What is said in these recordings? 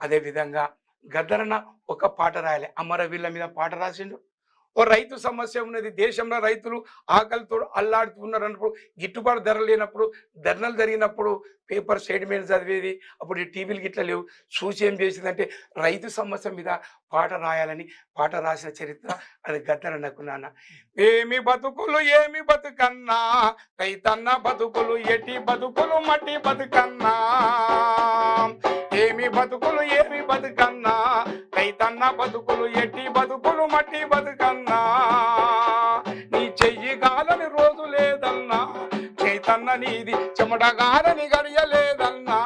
అదేవిధంగా గద్దరన్న ఒక పాట రాయాలి. అమరవీళ్ళ మీద పాట రాసిండు. ఓ రైతు సమస్య ఉన్నది. దేశంలో రైతులు ఆకలితో అల్లాడుతున్నారు అన్నప్పుడు, గిట్టుబాటు ధర లేనప్పుడు, ధర్నాలు జరిగినప్పుడు పేపర్ స్టేట్మెంట్ చదివేది. అప్పుడు ఈ టీవీలు గిట్ల లేవు. చూసి ఏం చేసిందంటే రైతు సమస్య మీద పాట రాయాలని పాట రాసిన చరిత్ర అది గద్దరన్నకు. నాన్న ఏమి బతుకులు ఏమి బతుకన్నా, రైతన్న బతుకులు ఎటి బతుకులు మట్టి బతుకన్నా, ఏమి బతుకులు ఏమి బతుకన్నా, రైతన్న బతుకులు ఎట్టి బతుకులు మట్టి బతుకన్నా, నీ చెయ్యి గాలని రోజు లేదన్నా, చైతన్న నీది చెమటగాలని గడియలేదన్నా,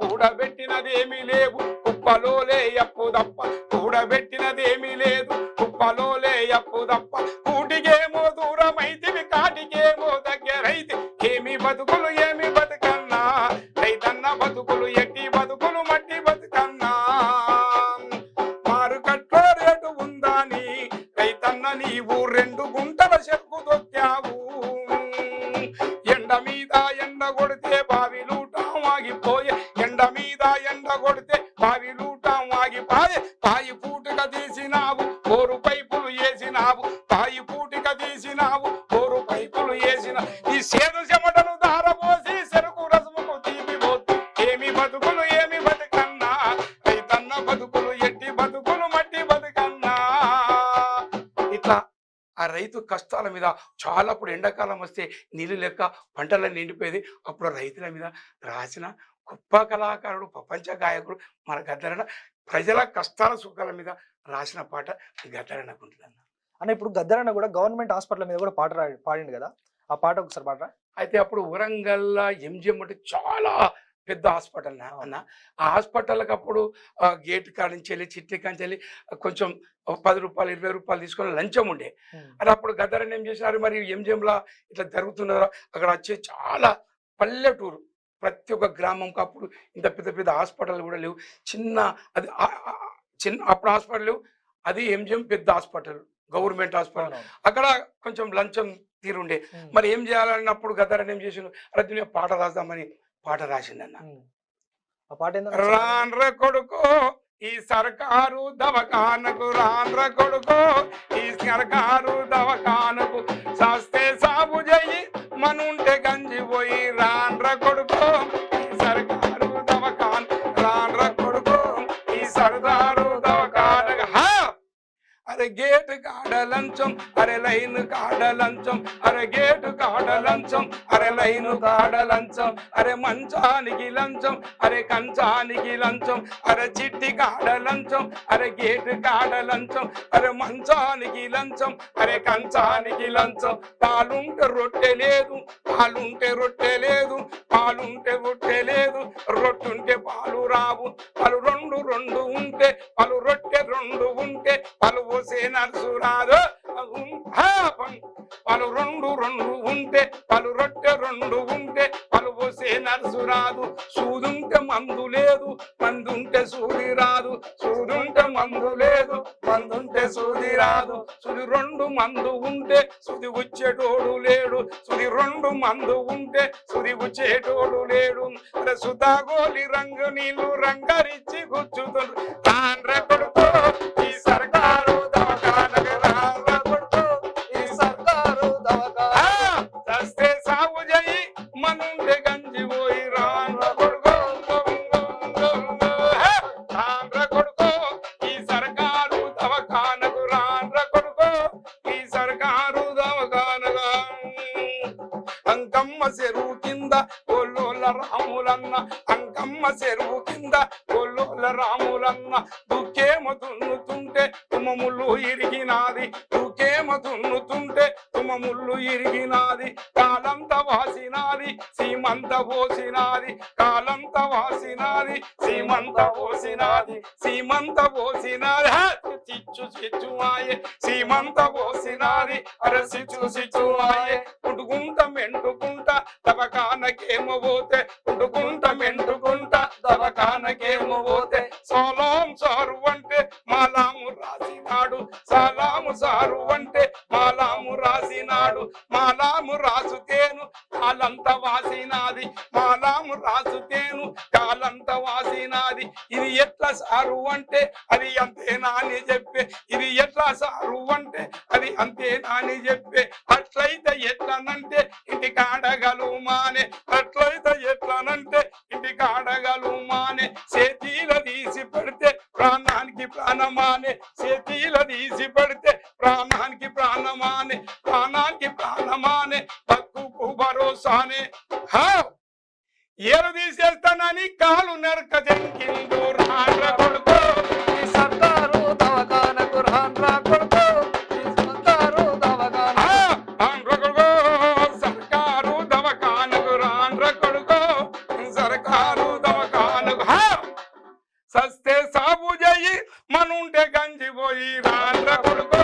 కూడబెట్టినదేమీ లేవు కుప్పలోలే అప్పు తప్ప, కూడబెట్టినదేమీ లేదు కుప్పలోలే అప్పు తప్ప, కూటికేమో దూరమైతివి కాటికేమో దగ్గరైతి, ఏమి బతుకులు ఏమి బతుకన్నా, రైతన్న బతుకులు ఎట్టి బతుకులు మట్టి బతుకన్నా, మారుకట్లో రేటు ఉందని రైతన్న నీవు 2 గుంటల చెరుకు దొక్కావు, ఎండ మీద ఎండ కొడితే బావిలూటం ఆగిపోయే, ఎండ మీద ఎండ కొడితే బావిలూటం ఆగిపోయే, పాయి పూటగా తీసినావు 4 పైపులు వేసినావు, పాయి పూటిగా తీసినావు 4 పైపులు వేసిన, ఈ సేదు చెమటను దారపోసి చెరుకు రసముకు తీపిపోతు, ఏమి బతుకులు ఏమి బతుకన్నా, రైతన్న బతుకులు ఎట్టి బతుకులు మట్టి బతుకన్నా. ఇట్లా ఆ రైతు కష్టాల మీద చాలా, అప్పుడు ఎండాకాలం వస్తే నీళ్ళు లెక్క పంటలన్నీ నిండిపోయేది. అప్పుడు రైతుల మీద రాసిన గొప్ప కళాకారుడు, ప్రపంచ గాయకుడు మన గద్దరన్న. ప్రజల కష్టాల సుఖాల మీద రాసిన పాట గద్దరన్నకు ఉంటుందన్న. అన్న ఇప్పుడు గద్దరన్న కూడా గవర్నమెంట్ హాస్పిటల్ మీద కూడా పాట పాడిండు కదా, ఆ పాట ఒకసారి పాడరా. అయితే అప్పుడు వరంగల్ ఎంజిఎం అంటే చాలా పెద్ద హాస్పిటల్ అన్న. ఆ హాస్పిటల్కి అప్పుడు గేట్ కాడించి వెళ్ళి చిట్టి కాంచి వెళ్ళి కొంచెం 10 రూపాయలు 20 రూపాయలు తీసుకొని లంచం ఉండే. అది అప్పుడు గద్దరన్న ఏం చేశారు, మరి ఎంజిఎంలా ఇట్లా జరుగుతున్నదా, అక్కడ వచ్చే చాలా పల్లెటూరు ప్రతి ఒక్క గ్రామంకి అప్పుడు ఇంత పెద్ద పెద్ద హాస్పిటల్ కూడా లేవు. చిన్న అది చిన్న అప్పుడు హాస్పిటల్ లేవు. అది ఎంజిఎం పెద్ద హాస్పిటల్, గవర్నమెంట్ హాస్పిటల్. అక్కడ కొంచెం లంచం తీరుండే. మరి ఏం చేయాలన్నప్పుడు గద్దరన్న ఏం చేసిండు, అరే పాట రాద్దామని పాట రాసిందన్న. ఆ పాట రాన్ర కొడుకో ఈ సర్కారు దవకానకు, రాన్ర కొడుకో ఈ సర్కారు దవకానకు, శాస్తే సాబు చెయ్యి మనుంటే గంజి పోయి, రాన్ర కొడుకో ఈ సర్కారు దవకాన, రాన్ర కొడుకో ఈ సర్దారు దవకానకు. అరే గేటు కాడ లంచం, అరే లైన్ కాడ లంచం, అరే గేటు కాడ లంచం, అరే లైన్ కాడ లంచం, అరే మంచానికి లంచం, అరే కంచానికి లంచం, అరే చిట్టి కాడ లంచం, అరే గేటు కాడ లంచం, అరే మంచానికి లంచం, అరే కంచానికి లంచం, పాలుంటే రొట్టె లేదు, పాలుంటే రొట్టె లేదు, పాలుంటే రొట్టె లేదు, రొట్టుంటే పాలు రావు, పలు 2 ఉంటే పలు రొట్టె 2 ఉంటే పలు పోసే నర్సు రాదు, పలు 2 ఉంటే పలు రొట్టె 2 ఉంటే పలు పోసే నర్సు రాదు, సూదుంటే మందు లేదు మందుంటే సూది రాదు, సూదుంటే మందు లేదు మందుంటే సూది రాదు, సుది 2 మందు ఉంటే సుది గుచ్చేటోడు లేడు, సుది 2 మందు ఉంటే సుది గుచ్చేటోడు లేడు, అరే సుతాగోలి రంగు నీళ్ళు రంగరిచ్చి గుచ్చుతుండ్రు, తాండ్ర కొడుకో ఈ సర్కారు దవకానకు, రాన్ర కొడుకో ఈ సర్కారు దవకాన, సస్తే సాగు చెయ్యి మనుండే గంజి పోయి, రాన్ర కొడుకో రాన్ర కొడుకో ఈ సర్కారు దవకానకు, రాన్ర కొడుకో ఈ సర్కారు దవకానగా. అంకమ్మ చెరువు కింద కొల్లోల రాములన్న, అంకమ్మ చెరువు కింద కొల్లోల రాములన్న, దుఃఖేమ దున్నుతుంటే తుమముళ్ళు ఇరిగినాది, దుఃఖేమ దున్నుతుంటే తుమముళ్ళు ఇరిగినాది, కాలంత వాసినాది సీమంత పోసినాది, కాలంత వాసినాది సీమంత పోసినాది, సీమంత పోసినాది చిచ్చు చిచ్చుమాయే, సీమంత పోసినాది అరే సిచ్చు సిచ్చుమాయే, పుట్టుకుంట మెంటుకుంట దవకానకేమో పోతే, పుట్టుకుంట మెంటుకుంట దవకానకేమో పోతే, సలాం సారు అంటే మాలాము రాసినాడు, సలాము సారు అంటే మాలాము రాసినాడు, మాలాము రాసుతేను కాలంత వాసినాది, మాలాము రాసుతేను కాలంత వాసినాది, సారు అంటే అది అంతేనా అని చెప్పే, ఇది ఎట్లా సారు అంటే అది అంతేనా అని చెప్పే, అట్లయితే ఎట్లనంటే ఇంటి కాడగలు మానే, అట్లయితే ఎట్లనంటే ఇంటి కాడగలు మానే, చేతీల తీసి పెడితే ప్రాణానికి ప్రాణమానే, చేతీల తీసి పెడితే ప్రాణానికి ప్రాణమానే, ప్రాణానికి ప్రాణమానే, బతుకు భరోసానే. హా ఏరు తీసేస్తానని కాలు నరక జంకిందు రాండ్ర కొడుకో ఈ సర్కారు దవాఖానకు రాండ్రా కొడుకో, ఈ సర్కారు దవాఖాన. రాండ్ర కొడుకో సర్కారు దవాఖానకు రాండ్ర కొడుకో సర్కారు దవాఖానకు. సస్తే సాబు చెయ్యి మనుంటే గంజిపోయి రాండ్ర కొడుకో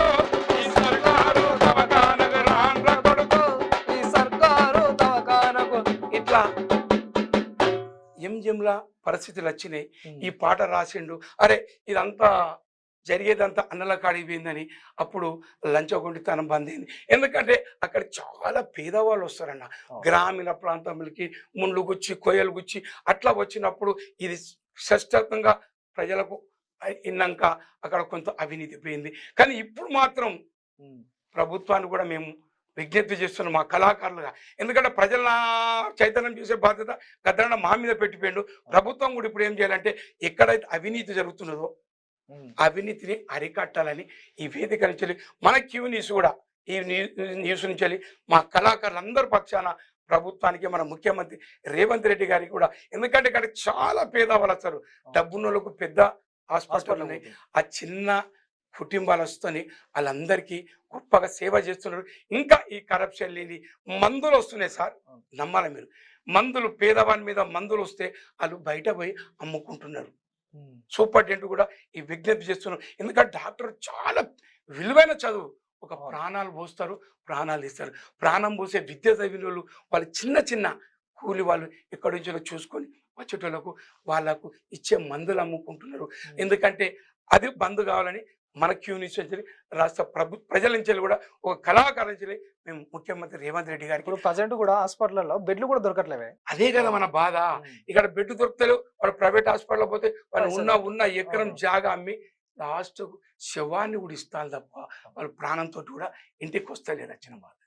ఈ సర్కారు దవాఖానకు రాండ్ర కొడుకో. ఈ సర్కారు దవాఖానకు. ఇట్లా ఎంజింలా పరిస్థితులు వచ్చినాయి. ఈ పాట రాసిండు. అరే ఇదంతా జరిగేదంతా అన్నల కాడిపోయిందని అప్పుడు లంచగొండితనం బందైంది. ఎందుకంటే అక్కడ చాలా పేదవాళ్ళు వస్తారన్న, గ్రామీణ ప్రాంతాలకి ముండ్లు గుచ్చి కొయ్యలు గుచ్చి అట్లా వచ్చినప్పుడు ఇది శాశ్వతంగా ప్రజలకు ఇన్నాక అక్కడ కొంత అవినీతి పోయింది. కానీ ఇప్పుడు మాత్రం ప్రభుత్వాన్ని కూడా మేము విజ్ఞప్తి చేస్తున్నాం మా కళాకారులుగా. ఎందుకంటే ప్రజల చైతన్యం చేసే బాధ్యత గద్దరన్న మా మీద పెట్టిపోయిండు. ప్రభుత్వం కూడా ఇప్పుడు ఏం చేయాలంటే ఎక్కడైతే అవినీతి జరుగుతున్నదో అవినీతిని అరికట్టాలని ఈ వేదిక నుంచి మన క్యూ న్యూస్ కూడా ఈ న్యూస్ నుంచి మా కళాకారులందరి పక్షాన ప్రభుత్వానికి మన ముఖ్యమంత్రి రేవంత్ రెడ్డి గారికి కూడా, ఎందుకంటే ఇక్కడ చాలా పేదవాళ్ళు వస్తారు, డబ్బున్నోళ్ళకు పెద్ద హాస్పిటల్ ఉన్నాయి, ఆ చిన్న కుటుంబాలు వస్తుంది వాళ్ళందరికీ గొప్పగా సేవ చేస్తున్నారు. ఇంకా ఈ కరప్షన్ లేని మందులు వస్తున్నాయి సార్, నమ్మాలి మీరు. మందులు పేదవాని మీద మందులు వస్తే వాళ్ళు బయట పోయి అమ్ముకుంటున్నారు. సూపరింటెండెంట్ కూడా ఈ విజ్ఞప్తి చేస్తున్నారు. ఎందుకంటే డాక్టర్ చాలా విలువైన చదువు, ఒక ప్రాణాలు పోస్తారు, ప్రాణాలు ఇస్తారు. ప్రాణం పోసే విద్య చదివిన వాళ్ళు వాళ్ళు చిన్న చిన్న కూలి వాళ్ళు ఎక్కడి నుంచో చూసుకొని వచ్చేటోళ్ళకు వాళ్ళకు ఇచ్చే మందులు అమ్ముకుంటున్నారు. ఎందుకంటే అది బంద్ కావాలని మన క్యూ నుంచి రాష్ట్ర ప్రజల నుంచి కూడా ఒక కళాకారు నుంచి మేము ముఖ్యమంత్రి రేవంత్ రెడ్డి గారికి. ఇప్పుడు ప్రజెంట్ కూడా హాస్పిటల్లో బెడ్లు కూడా దొరకట్లేవే. అదే కదా మన బాధ. ఇక్కడ బెడ్ దొరుకుతలేవు, వాడు ప్రైవేట్ హాస్పిటల్ పోతే వాళ్ళు ఉన్న ఎకరం జాగా అమ్మి లాస్ట్ శవాన్ని కూడా ఇస్తారు తప్ప వాళ్ళ ప్రాణంతో కూడా ఇంటికి వస్తలేదు. వచ్చిన బాధ.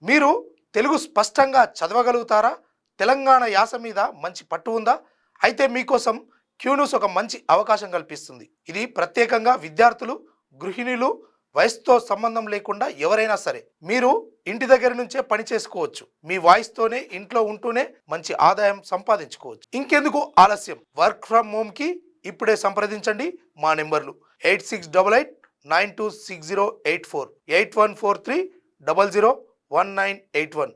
మీరు తెలుగు స్పష్టంగా చదవగలుగుతారా? తెలంగాణ యాస మీద మంచి పట్టు ఉందా? అయితే మీకోసం క్యూ న్యూస్ ఒక మంచి అవకాశం కల్పిస్తుంది. ఇది ప్రత్యేకంగా విద్యార్థులు, గృహిణులు, వయసుతో సంబంధం లేకుండా ఎవరైనా సరే మీరు ఇంటి దగ్గర నుంచే పని చేసుకోవచ్చు. మీ వాయిస్తోనే ఇంట్లో ఉంటూనే మంచి ఆదాయం సంపాదించుకోవచ్చు. ఇంకెందుకు ఆలస్యం? వర్క్ ఫ్రమ్ హోమ్ కి ఇప్పుడే సంప్రదించండి. మా నెంబర్లు 8688926084, 8143001981.